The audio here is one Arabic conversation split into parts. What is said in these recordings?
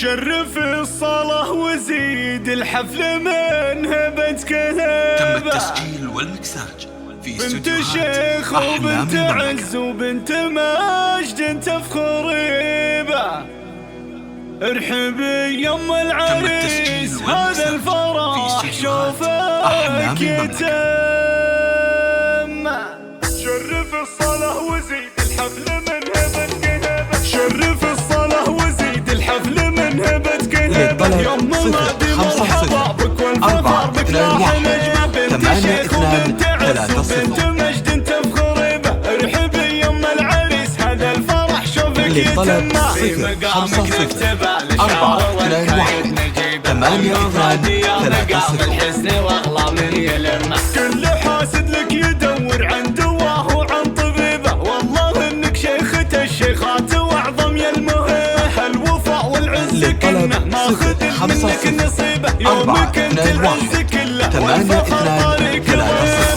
شرف الصلاة وزيد الحفل من هبة كذبة. تم التسجيل والمكساج في بنت استوديوهات شيخ وبنت عز وبنت مجد تفخر بها. ارحبي يم العريس هذا الفرح شوفك يتم. شرف الصلاة وزيد الحفل من هبة كذبة. شرف الصلاة وزيد الحفل من هبة كذبة. يوم ماضي مرحبا بك والفخر بك لاح نجمة. بنت شيخ وبنت عز وبنت مجد تفخر به. ارحبي يم العريس هذا الفرح شوفك يتم. في مقامك نكتبه لشعر والكايد نجيبه. ومفردي مقام الحسن واغلى من يلمه. كل حاسد لك يدور عن دواه وعن طبيبه. والله انك شيخة الشيخات واعظم يا المهيه. الوفاء والعز كنا ماخذ منك نصيبه. يومك انت العز كله والفخر طريق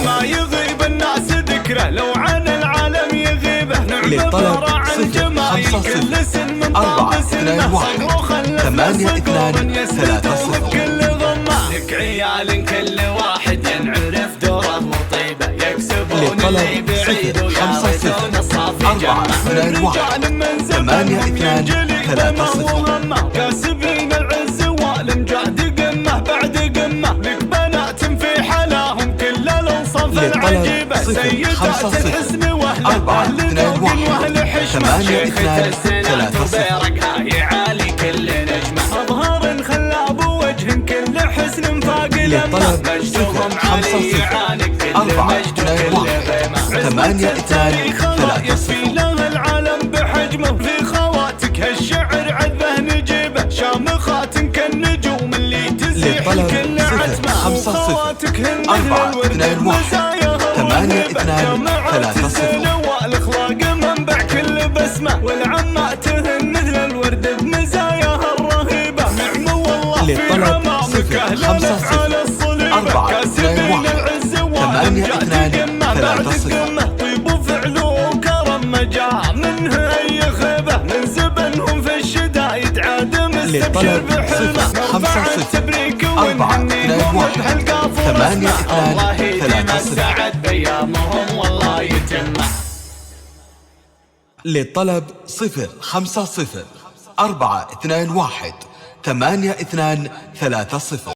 ما يغيب الناس ذكره. لو عن العالم يغيبه. نعم فرع عن جمايل كل سن من طاب سنه. صقر وخلف صقور يسلطون بكل ضمه. لك عيال كل واحد ينعرف دوره وطيبه. يكسبون اللي بعيد وياوزون الصافي جمه. رجال من زمن ينجلي ذمه وهمه. كاسبين العز والمجاد قمه بعد قمه. لك بنات في حلاهم كل الانصاف العجيبه. سيدات الحسن واهل ذوق واهل حشمه. شيخة السنة وبيرقها يعالي كل نجمه. اظهار خلاب وجه كل حسن فاق لمه. مجدهم عالي يعانق كل مجد وكل غيمه. التاريخ الله يصفي له العالم بحجمه. في خواتك هالشعر عذبه نجيبه. شامخات كالنجوم اللي تزيح الكل عتمه. وخواتك هن مثل الورد بمزاياها الرهيبه. جامعات السنة والاخلاق منبع كل بسمه. والعمات هن مثل الورد بمزاياها الرهيبه. نعم والله في عمامك اهل على الصليبه. كاسبين العز والمجاد قمه بعد قمه. طيب وفعل وكرم مجا منه اي خيبه. من زبنهم في الشدايد عاد مستبشر بحلمه. موقع التبريك ونهنيهم وجه القافور اسمه. الله يديم السعد بيامهم والله يتمه. للطلب 050 421 8230.